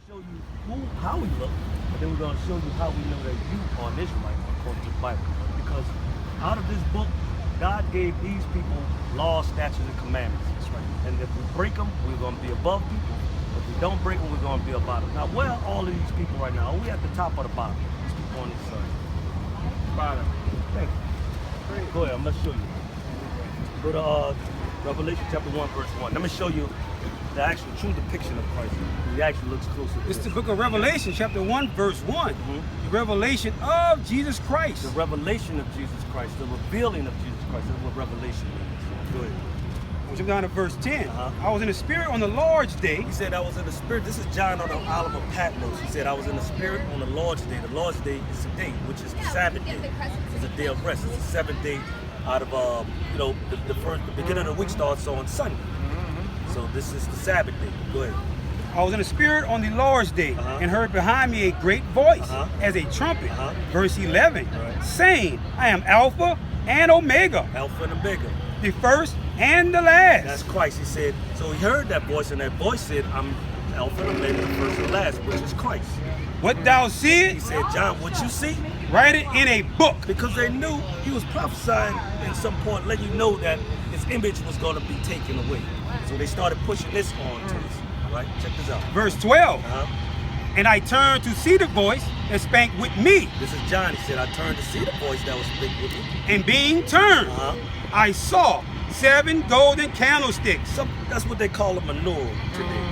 show you how we look, and then we're going to show you how we know that you are an Israelite according to the Bible. Because out of this book, God gave these people laws, statutes, and commandments. That's right. And if we break them, we're going to be above people. If we don't break them, we're going to be about them. Now, where are all of these people right now? Are we at the top or the bottom? These people on this side. Bottom. Thank you. Go ahead, I'm going to show you. Go to Revelation chapter 1, verse 1. Let me show you the actual true depiction of Christ. He actually looks closer to It's this. the book of Revelation, chapter 1, verse 1. The revelation of Jesus Christ. The revelation of Jesus Christ, the revealing of Jesus Christ. That's what revelation means. Go ahead. We'll jump down to verse 10. Uh-huh. I was in the Spirit on the Lord's day. He said, I was in the Spirit. This is John on the Isle of Patmos. He said, I was in the Spirit on the Lord's day. The Lord's day is a day, which is the Sabbath day. It's a day of rest. It's the seventh day out of, the beginning of the week starts on Sunday. So this is the Sabbath day. Go ahead. I was in the Spirit on the Lord's day Uh-huh. and heard behind me a great voice Uh-huh. as a trumpet. Uh-huh. Verse 11, Right. saying, I am Alpha and Omega, Alpha and Omega. the first and the last. That's Christ. He said, so he heard that voice, and that voice said, I'm Alpha and Omega, the first and last, which is Christ. What thou He seest, said, John, what you see? write it in a book. Because they knew he was prophesying in some point, letting you know that his image was going to be taken away. So they started pushing this on to us. All right, check this out. Verse 12, Uh-huh. and I turned to see the voice that spake with me. This is John. He said, I turned to see the voice that was speaking with me. And being turned, Uh-huh. I saw 7 golden candlesticks. That's what they call a menorah today.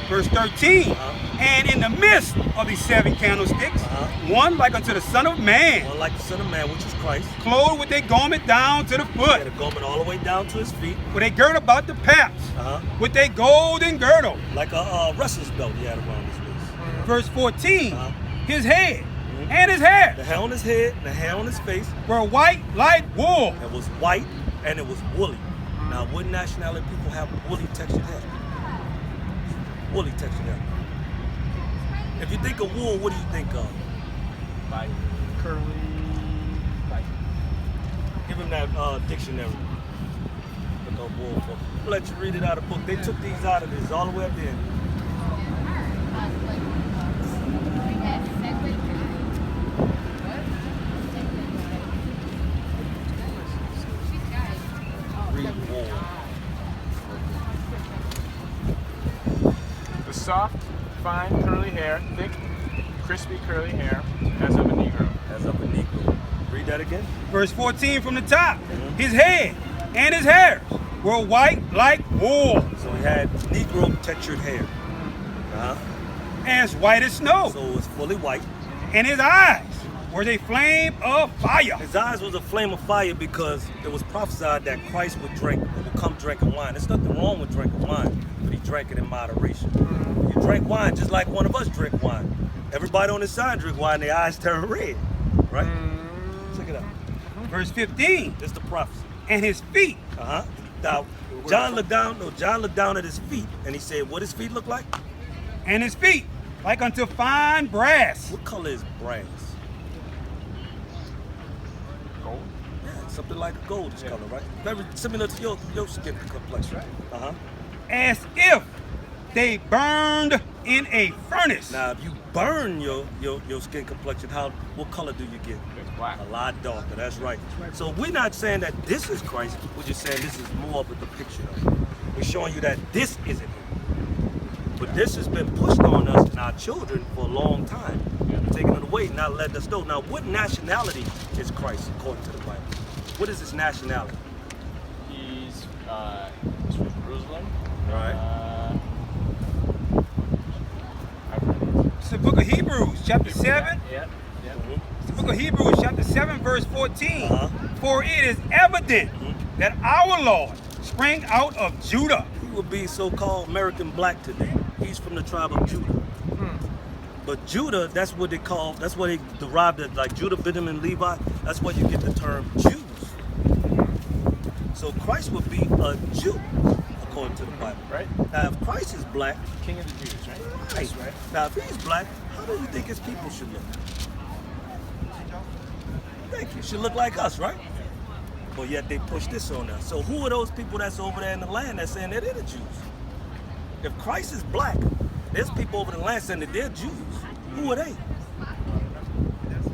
Verse 13, Uh-huh. and in the midst of these 7 candlesticks, Uh-huh. one like unto the Son of Man, One like the Son of Man, which is Christ. clothed with a garment down to the He had foot, a garment all the way down to his feet. with a girt about the paps, Uh-huh. with a golden girdle. Like a wrestler's belt he had around his waist. Verse 14, Uh-huh. his head and his hair The hair on his head, the hair on his face, were white like wool. it was white and it was woolly. Now, what nationality people have woolly textured hair? Woolly textured hair. If you think of wool, what do you think of? Like curly, like Give him that dictionary. Look up wool for. I'll let you read it out of the book. They took these out of this all the way up there. Read wool. the soft, fine curly hair, thick, crispy curly hair, as of a Negro. As of a Negro. Read that again. Verse 14 from the top, his head and his hairs were white like wool, So he had Negro textured hair. Uh-huh. as white as snow, So it was fully white. and his eyes were a flame of fire. His eyes was a flame of fire because it was prophesied that Christ would drink, or would come drinking wine. There's nothing wrong with drinking wine, but he drank it in moderation. You drink wine just like one of us drink wine. Everybody on this side drink wine, their eyes turn red, right? Check it out. Verse 15, This is the prophecy. and his feet Uh-huh. Now, John looked down at his feet, and he said, what his feet look like? like unto fine brass, What color is brass? Gold. Yeah, something like a goldish color, right? Very similar to your skin complexion. Right. Uh-huh. as if they burned in a furnace. Now, if you burn your skin complexion, what color do you get? It's black. A lot darker. That's right. So we're not saying that this is Christ. We're just saying this is more of a depiction of it. We're showing you that this isn't him. But this has been pushed on us and our children for a long time, taking it away, not letting us know. Now, what nationality is Christ according to the Bible? What is his nationality? He's from Jerusalem. Right. I've heard It's the book of Hebrews, chapter 7. Yeah. It's the book of Hebrews, chapter 7, verse 14. Uh-huh. For it is evident that our Lord sprang out of Judah. He would be so-called American black today. He's from the tribe of Judah. But Judah, that's what they derived it, like Judah, Benjamin, Levi, that's where you get the term Jews. So Christ would be a Jew, according to the Bible. Right. Now, if Christ is black, King of the Jews, right? right. Now, if he's black, how do you think his people should look? Thank you. Should look like us, right? But yet they push this on us. So who are those people that's over there in the land that's saying that they're the Jews? If Christ is black, There's people over the land saying that they're Jews. Who are they?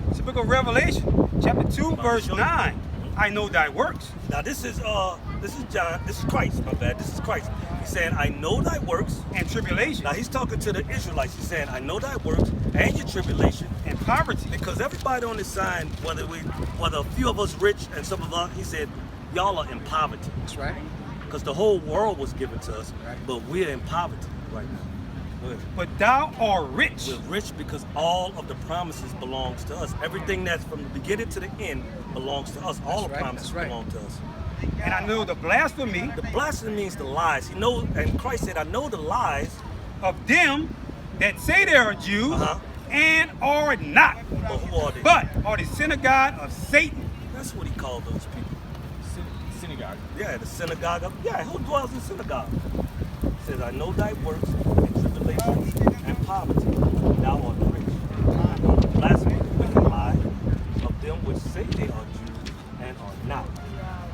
It's the book of Revelation, chapter 2, verse 9. I know thy works. Now this is John. This is Christ. My bad. This is Christ. He's saying, I know thy works. And tribulation. Now he's talking to the Israelites. He's saying, I know thy works and your tribulation. And poverty. Because everybody on this sign, whether a few of us rich and some of us, he said, y'all are in poverty. That's right. Because the whole world was given to us, Right. but we're in poverty right now. Go ahead. But thou art rich. We're rich because all of the promises belongs to us. Everything that's from the beginning to the end belongs to us. All That's the right, promises that's right. belong to us. And I know the blasphemy The blasphemy means the lies. He knows, and Christ said, I know the lies. of them that say they are Jews Uh-huh. and are not, But who are they? but are the synagogue of Satan. That's what he called those people. Synagogue. Yeah, the synagogue of, yeah, who dwells in synagogue? He says, I know thy works and tribulations and poverty. Thou art rich. Blasphemy, the wicked lie of them which say they are Jews and are not,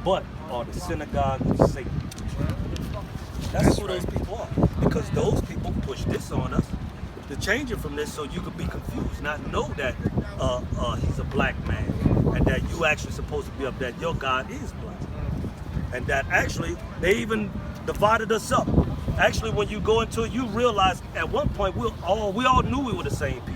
but are the synagogue of Satan. That's who those people are. Because those people push this on us to change it from this so you could be confused, not know that he's a black man and that you actually supposed to be up, that your God is black. And that actually, they even divided us up. Actually, when you go into it, you realize at one point we all knew we were the same people.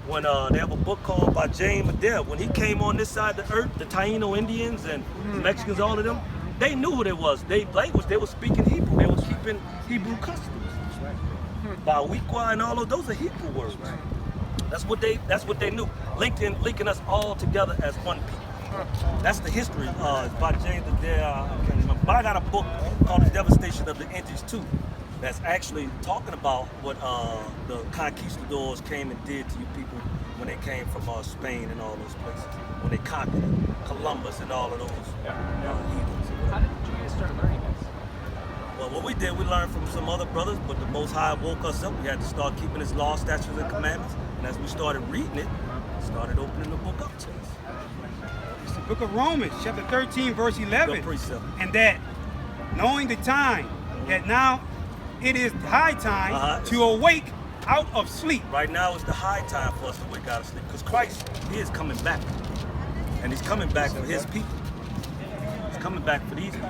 When they have a book called by James Adair, when he came on this side of the earth, the Taino Indians and Mexicans, all of them, they knew who they was. They language, they were speaking Hebrew. They were keeping Hebrew customs. Bawiqua and all of those are Hebrew words. That's what they knew. Linking us all together as one people. That's the history. It's by James Adair. I can't remember. But I got a book called The Devastation of the Indians too. That's actually talking about what the conquistadors came and did to you people when they came from Spain and all those places. When they conquered Columbus and all of those heathens. How did you guys start learning this? Well, what we did, we learned from some other brothers, but the Most High woke us up. We had to start keeping His law, statutes, and commandments. And as we started reading it, started opening the book up to us. It's the book of Romans, chapter 13, verse 11. Good precept. And that, knowing the time, that now it is high time to awake out of sleep. Right now is the high time for us to wake out of sleep because Christ, He is coming back. And He's coming back for His people. He's coming back for these people.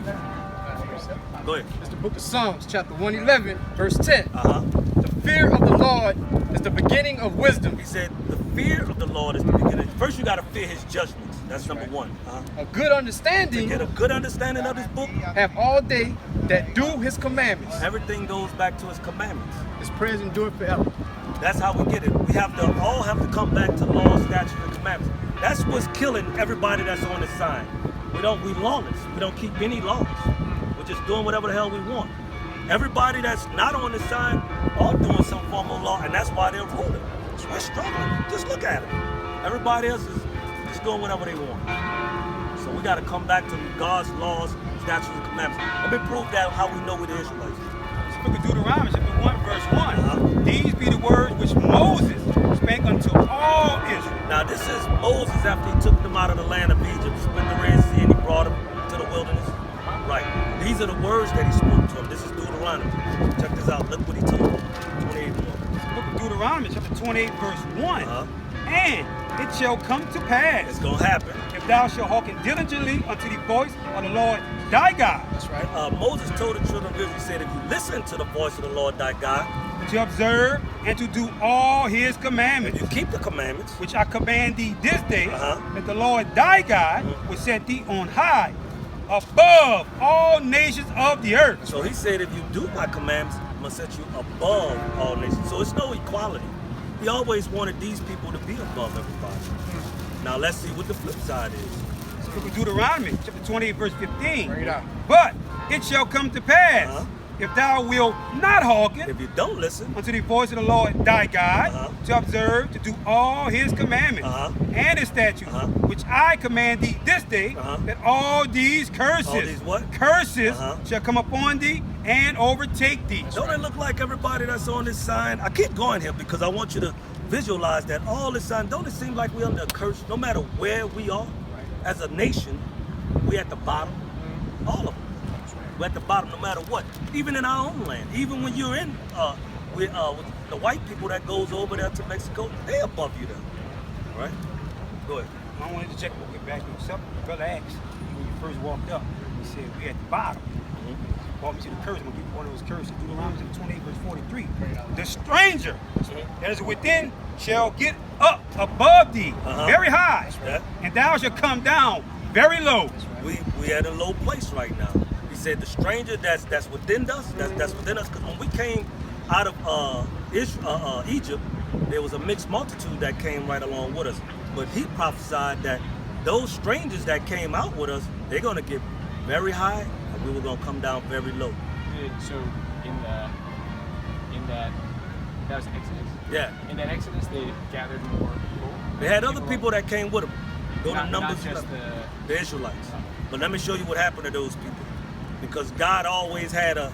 Go ahead. It's the book of Psalms, chapter 111, verse 10. The fear of the Lord is the beginning of wisdom. He said, the fear of the Lord is the beginning. First, you got to fear His judgments. That's number one. A good To understanding get a good understanding of this book, have all they that do His commandments. everything goes back to His commandments. His prayers endure forever. That's how we get it. We have to all have to come back to law, statutes, and commandments. That's what's killing everybody that's on this sign. We lawless. We don't keep any laws. We're just doing whatever the hell we want. Everybody that's not on this sign are doing some form of law, and that's why they're ruling. We're struggling. Just look at it. Everybody else is just doing whatever they want. So we got to come back to God's laws, statutes, and commandments. Let me prove that how we know we're the Israelites. It's the book of Deuteronomy, chapter 1, verse 1. These be the words which Moses spake unto all Israel. Now this is Moses after he took them out of the land of Egypt, split the Red Sea, and he brought them to the wilderness. Right. These are the words that he spoke to them. This is Deuteronomy. Check this out. Look what he told them. 28:1. It's the book of Deuteronomy, chapter 28, verse 1. And it shall come to pass, It's gonna happen. if thou shalt hearken diligently unto the voice of the Lord thy God, That's right. Moses told the children of Israel, he said, if you listen to the voice of the Lord thy God, to observe and to do all his if commandments, you keep the commandments, which I command thee this day, Uh-huh. that the Lord thy God will set thee on high, above all nations of the earth. so he said, if you do my commandments, I'm gonna set you above all nations. So it's no equality. He always wanted these people to be above everybody. Now let's see what the flip side is. It's the book of Deuteronomy, chapter 28, verse 15. Bring it out. But it shall come to pass, Uh-huh. if thou wilt not hearken If you don't listen, unto the voice of the Lord thy God, Uh-huh. to observe, to do all his commandments Uh-huh. and his statutes, Uh-huh. which I command thee this day, Uh-huh. that all these curses, All these what? curses Uh-huh. shall come upon thee and overtake thee. don't it look like everybody that's on this sign? I keep going here because I want you to visualize that all this sign, don't it seem like we're under a curse no matter where we are? As a nation, we at the bottom. All of them. We're at the bottom no matter what. Even in our own land. Even when you're in with the white people that goes over there to Mexico, they above you there, right? Go ahead. I wanted to check what we back to something. The brother asked when you first walked up. He said we at the bottom. Brought me to the curse. When one of those curses, Deuteronomy 28 verse 43. The stranger that is within shall get up above thee, very high, right. and thou shalt come down very low. We at a low place right now. He said the stranger that's within us, that's within us. Because when we came out of Egypt, there was a mixed multitude that came right along with us. But he prophesied that those strangers that came out with us, they're gonna get very high, and we were gonna come down very low. So in that was Exodus. Yeah. In that Exodus, they gathered more people. They had other people that came with them. Go to Numbers, not just the Israelites. But let me show you what happened to those people. Because God always had a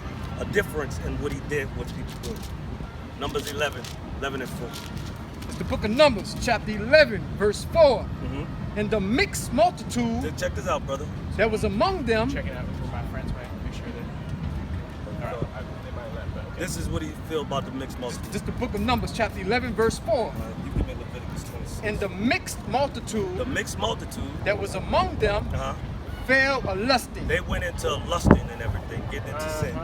difference in what he did with people. Numbers 11 and 4. It's the book of Numbers, chapter 11, verse 4. And the mixed multitude Then check this out, brother. that was among them. Check it out with my friends, right? Make sure that. All right, they might let, but okay. This is what he feel about the mixed multitude. This is the book of Numbers, chapter 11, verse 4. You give me Leviticus 26. And the mixed multitude The mixed multitude, that was among them fell a lusting. they went into lusting and everything, getting into sin.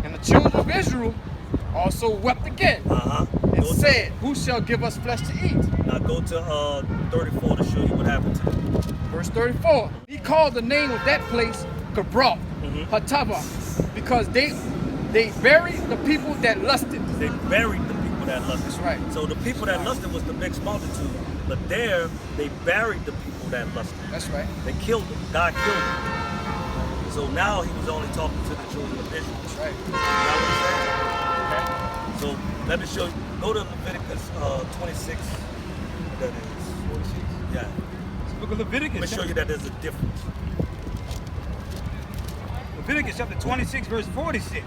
And the children of Israel also wept again and Go said, who shall give us flesh to eat? Now go to 34 to show you what happened to them. Verse 34. He called the name of that place Cabral, Hatava, because they buried the people that lusted. They buried the people that lusted. That's right. So the people that lusted was the mixed multitude, but there they buried the people that lusted. That's right. They killed them. God killed them. So now he was only talking to the children of Israel. That's right. You know what I'm saying? So let me show you. Go to Leviticus 26. That is 46. Yeah. It's the book of Leviticus. Let me show you that there's a difference. Leviticus chapter 26 verse 46.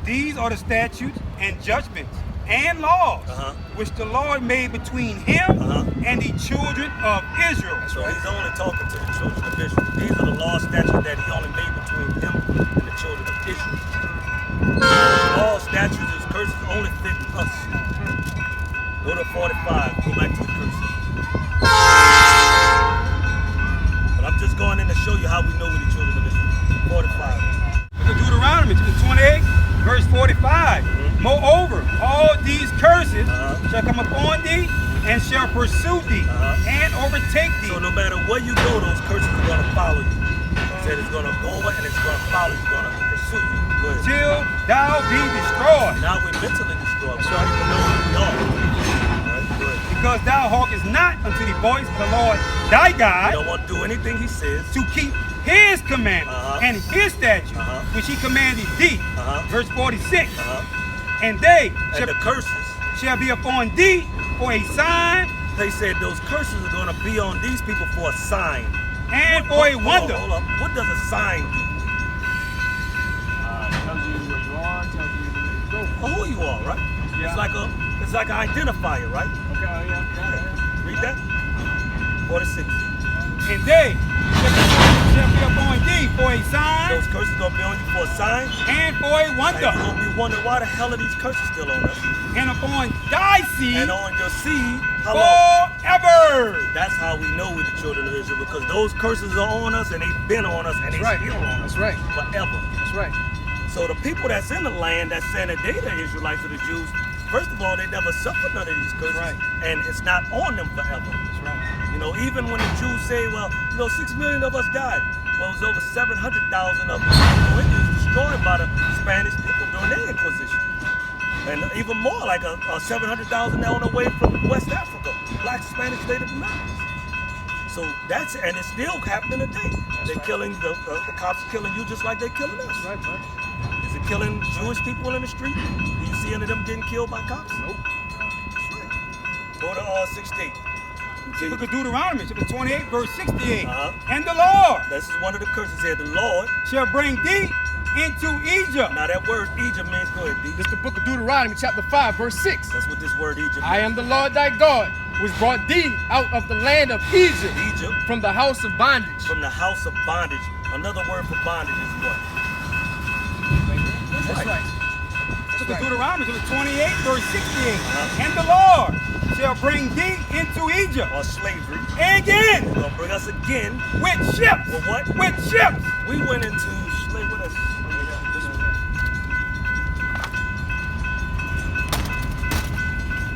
These are the statutes and judgments and laws which the Lord made between him and the children of Israel. So he's only talking to the children of Israel. These are the law statutes that he only made between him and the children of Israel. Law statutes and curses only fit us. Go to 45. Go back to the curses. But I'm just going in to show you how we know we're the children of Israel. 45. Look at Deuteronomy chapter 28 verse 45. Moreover, all these curses shall come upon thee and shall pursue thee and overtake thee. So no matter where you go, those curses are going to follow you. It said it's going to go over and it's going to follow you. It's going to pursue you. Go ahead. Till thou be destroyed. Now we're mentally destroyed. We don't even know who we are. All right, go ahead. Because thou hearkenest not unto the voice of the Lord thy You God don't want to do anything he says. to keep his commandments and his statutes which he commanded thee. Verse 46. And they And the curses. shall be upon thee for a sign They said those curses are going to be on these people for a sign. and for a wonder. Hold up. What does a sign do? Tells you where you are, tells you where you go. Or who you are, right? Yeah. It's like an identifier, right? Okay, yeah. Read that. 46. And they shall be upon thee for a sign Those curses are going to be on you for a sign. and for a And wonder, you're going to be wondering why the hell are these curses still on us? and upon thy seed And on your seed, how long? forever. That's how we know we're the children of Israel, because those curses are on us and they've been on us and That's they right. still on us That's right. forever. That's right. So the people that's in the land that's saying that they the Israelites or the Jews, first of all, they never suffered none of these curses, Right. and it's not on them forever. That's right. You know, even when the Jews say, well, 6 million of us died. Well, it was over 700,000 of the Indians destroyed by the Spanish people during their Inquisition. And even more, like a 700,000 on the way from West Africa, black Spanish Native Americans. So and it's still happening today. They're killing, the cops are killing you just like they're killing us. That's right, right. Is it killing Jewish people in the street? Do you see any of them getting killed by cops? Nope. That's right. Go to 16. Book of Deuteronomy, chapter 28, verse 68. Uh-huh. And the Lord This is one of the curses here. The Lord. shall bring thee into Egypt. Now that word Egypt means, go ahead, D. This is the book of Deuteronomy, chapter 5, verse 6. That's what this word Egypt means. I am the Lord thy God, which brought thee out of the land of Egypt, Egypt, from the house of bondage. from the house of bondage. Another word for bondage is what? That's right. Book of Deuteronomy, chapter 28, verse 68. And the Lord shall bring thee into Egypt Or slavery. again He's gonna bring us again. with ships. With what? With ships. We went into slavery. What is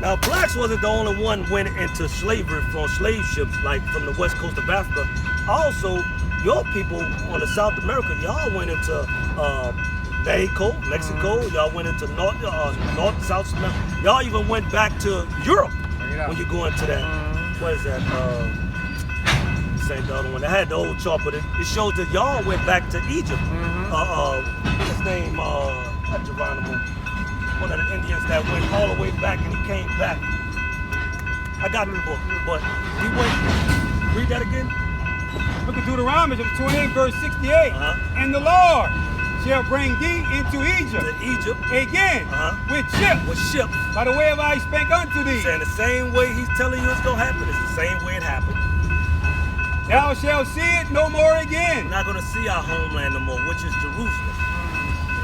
Now, blacks wasn't the only one went into slavery from slave ships, like from the west coast of Africa. Also, your people on the South America, y'all went into Mexico. Y'all went into North, South America. Y'all even went back to Europe when you go into that. What is that? This ain't the other one. I had the old chart, but it shows that y'all went back to Egypt. What's his name? Not Geronimo. One of the Indians that went all the way back and he came back. I got the book, but he went. Read that again. Book of Deuteronomy, chapter 28, verse 68. And the Lord shall bring thee into Egypt To Egypt again with ships with ships. by the way of I spake unto thee. Saying the same way he's telling you it's gonna happen, it's the same way it happened. Thou shalt see it no more We're again. not gonna see our homeland no more, which is Jerusalem.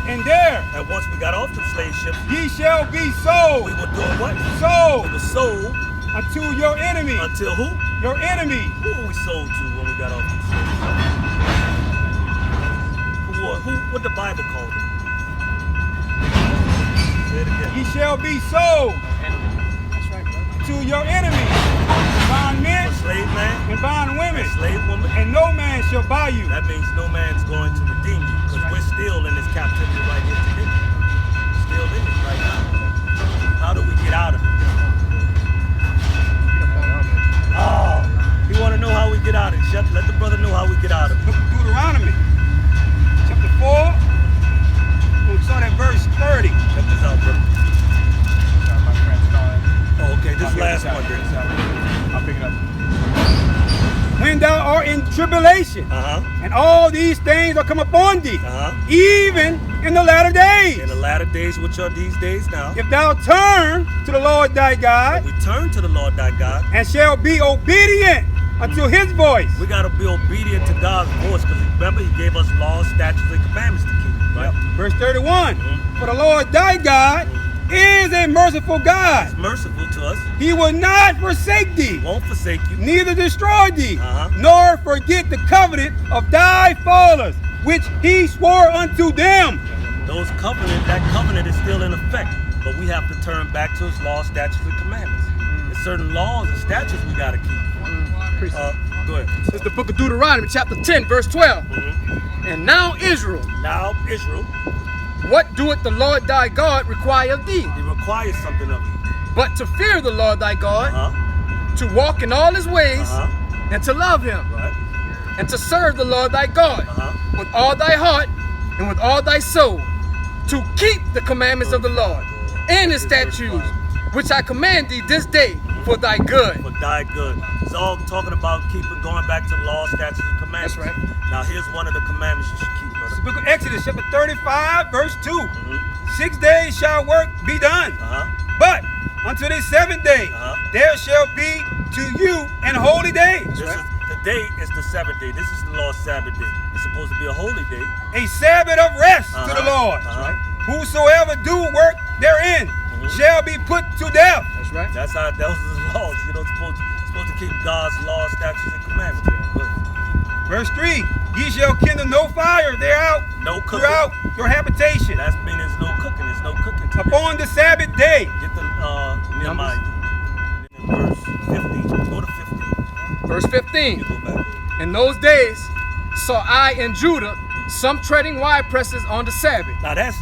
And there And once we got off the slave ships, ye shall be we sold, were doing what? sold We were sold unto your enemy. until who? Your enemy. Who were we sold to when we got off the slave ships? Who? What the Bible called them? Say it again. Ye shall be sold That's right, brother. to your enemy. Bond men A slave man, and bond a women. slave woman. And no man shall buy you. That means no man's going to redeem you, because we're still in this captivity right here today. Still in it right now. How do we get out of it? Oh, you want to know how we get out of it? Let the brother know how we get out of it. Book of Deuteronomy, chapter 4. We'll start at verse 30. Check this out, brother. My friend's calling. Oh, okay, I'll this get last this out, one. get this out. I'll pick it up. When thou art in tribulation, and all these things are come upon thee, even in the latter days. In the latter days, which are these days now, If thou turn to the Lord thy God, we turn to the Lord thy God. and shall be obedient unto his voice. We got to be obedient to God's voice, because remember, he gave us laws, statutes, and commandments to keep, right? Verse 31. For the Lord thy God is a merciful God. He's merciful to us. He will not forsake thee, Won't forsake you. neither destroy thee, Uh-huh. nor forget the covenant of thy fathers, which he swore unto them. That covenant is still in effect, but we have to turn back to his laws, statutes, and commandments. There's certain laws and statutes we got to keep. Go ahead. It's the book of Deuteronomy, chapter 10, verse 12. And now, Israel, Now, Israel, what doeth the Lord thy God require of thee? he requires something of you. But to fear the Lord thy God, to walk in all his ways, and to love him, Right? and to serve the Lord thy God with all thy heart and with all thy soul, to keep the commandments of the Lord and his statutes, which I command thee this day for thy good. For thy good. It's all talking about going back to the laws, statutes, and commandments. That's right. Now, here's one of the commandments you should keep, It's brother. the book of Exodus, chapter 35, verse 2. 6 days shall work be done, but unto the seventh day there shall be to you an holy day. Today is the Sabbath day. This is the Lord's Sabbath day. It's supposed to be a holy day. A Sabbath of rest to the Lord. Whosoever do work therein shall be put to death. That's right. That's how those are the laws. You know, supposed to keep God's laws, statutes, and commandments. Verse 3. Ye shall kindle no fire thereout No cooking. throughout your habitation. That means there's no cooking. There's no cooking. Upon the Sabbath day. Get the Nehemiah. Verse 15. Go to 15. Verse 15. You go back. In those days saw I in Judah some treading wine presses on the Sabbath, Now that's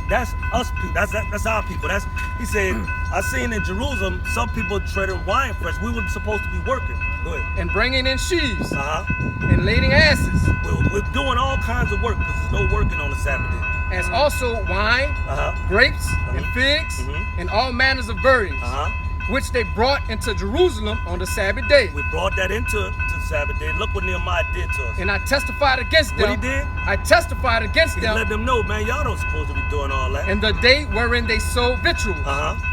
us people. That's our people. He said, I seen in Jerusalem some people treading wine press. We were supposed to be working. Go ahead. and bringing in sheaves, Uh-huh. and lading asses, We're doing all kinds of work because there's no working on the Sabbath day. as also wine, Uh-huh. grapes, and figs, and all manners of burdens, which they brought into Jerusalem on the Sabbath day. We brought that into the Sabbath day. Look what Nehemiah did to us. And I testified against them. What he did? I testified against He them let them know, man, y'all don't supposed to be doing all that. in the day wherein they sold victuals.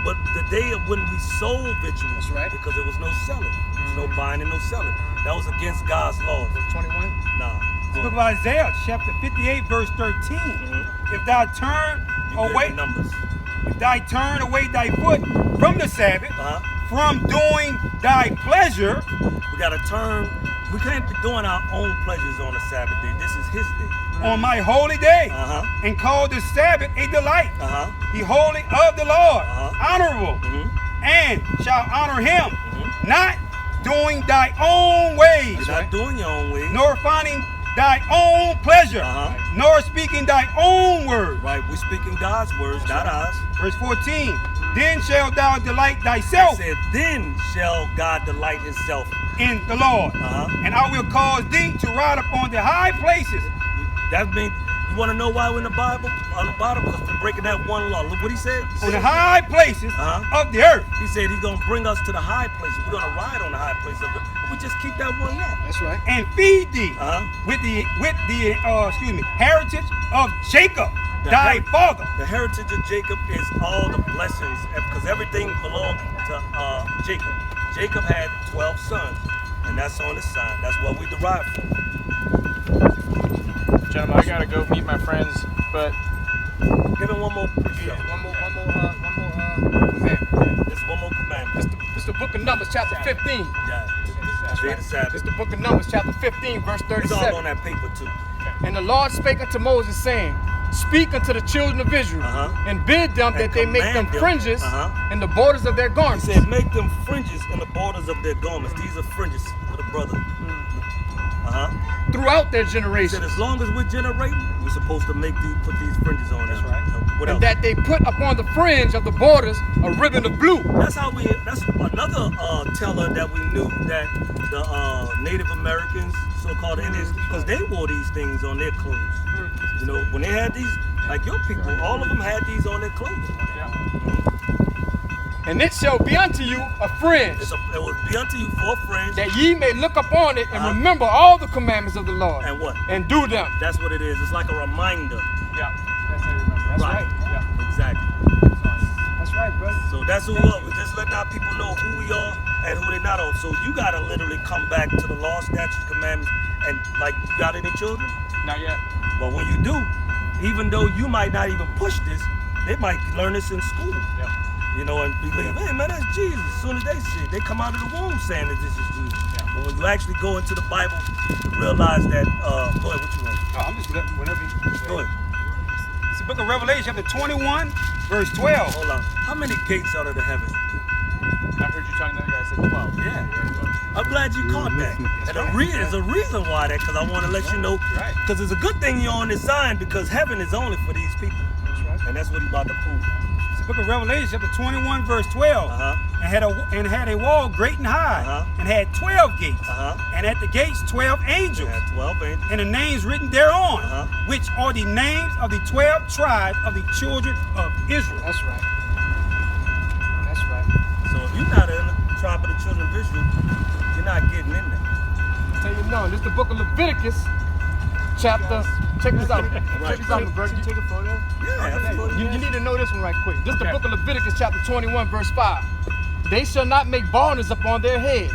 But the day of when we sold victuals, That's right. because there was no selling. There was no buying and no selling. That was against God's laws. 21. Nah. The book of Isaiah, chapter 58, verse 13. If thou turn You good away, with numbers. if thy turn away thy foot from the Sabbath, from doing thy pleasure. We gotta turn. We can't be doing our own pleasures on the Sabbath day. This is His day. On my holy day, and call the Sabbath a delight, the holy of the Lord, honorable, and shall honor him, not doing thy own ways, You're not doing your own way. nor finding thy own pleasure, nor speaking thy own word. Right, we're speaking God's words, not ours. Verse 14, then shalt thou delight thyself He said, then shall God delight Himself. in the Lord, and I will cause thee to ride upon the high places. That means, you want to know why we're in the Bible? On the bottom, because we're breaking that one law. Look what He said. On the high places of the earth. He said He's going to bring us to the high places. We're going to ride on the high places of the We just keep that one law. That's right. And feed thee with the heritage of Jacob, thy father. The heritage of Jacob is all the blessings, because everything belonged to Jacob. Jacob had 12 sons, and that's on the sign. That's what we derive from. Gentlemen, I gotta go meet my friends, but Give him one more precept. One more commandment. This is one more commandment. This the book of Numbers, chapter 15. Yeah. Day the Sabbath. This the book of Numbers, chapter 15, verse It's all 37. on that paper too. And the Lord spake unto Moses, saying, Speak unto the children of Israel, and bid them that And they make them command them. fringes in the borders of their He garments. said, make them fringes in the borders of their garments. These are fringes for the brother. Throughout their He said, generations, as long as we're generating, we're supposed to put these fringes on. That's right. What and else? that they put upon the fringe of the borders a ribbon of blue. That's another teller that we knew that the Native Americans, so-called Indians, because they wore these things on their clothes. You know, when they had these, like your people, all of them had these on their clothes. And it shall be unto you a fringe, It will be unto you for a fringe. that ye may look upon it and remember all the commandments of the Lord, And what? and do them. That's what it is. It's like a reminder. yeah, that's how you remember. That's Right. right. Yeah. Exactly. That's right, brother. So that's who we are. We're just letting our people know who we are and who they're not on. So you gotta literally come back to the law, statutes, commandments, and like, you got any children? Not yet. Well, when you do, even though you might not even push this, they might learn this in school. Yeah. You know, and believe, hey man, that's Jesus. As soon as they see it, they come out of the womb saying that this is Jesus. Yeah. But when you actually go into the Bible, you realize that, go ahead, what you want? I'm just whatever. Go ahead. It's the book of Revelation, chapter 21, verse 12. Hold on. How many gates are there to heaven? I heard you talking to the other guy. I said 12. Yeah. I'm glad you caught that. And there's a reason why that, because I want to let you know, Right. because it's a good thing you're on this sign, because heaven is only for these people. That's right. And that's what he's about to prove. It's the book of Revelation, chapter 21, verse 12. And had a wall great and high, and had 12 gates, and at the gates 12 angels, Yeah, 12 ain't. and the names written thereon, which are the names of the 12 tribes of the children of Israel. That's right. That's right. So if you're not in the tribe of the children of Israel, you're not getting in there. Tell you no, this is the book of Leviticus, chapter. Check this out. Check this out, brother. Take a photo. Yeah, absolutely. You need to know this one right quick. This is the Okay. book of Leviticus, chapter 21, verse 5. They shall not make baldness upon their head,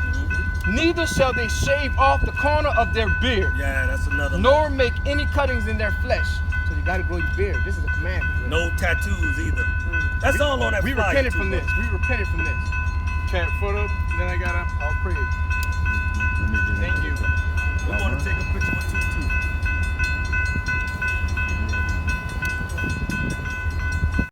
neither shall they shave off the corner of their beard, Yeah, that's another. nor make any cuttings in their flesh. So you got to grow your beard. This is a commandment. No tattoos either. That's all on that We flyer, repented too, from bro. this. We repented from this. Okay, photo. Then I gotta. All praise. Thank you. We want to take a picture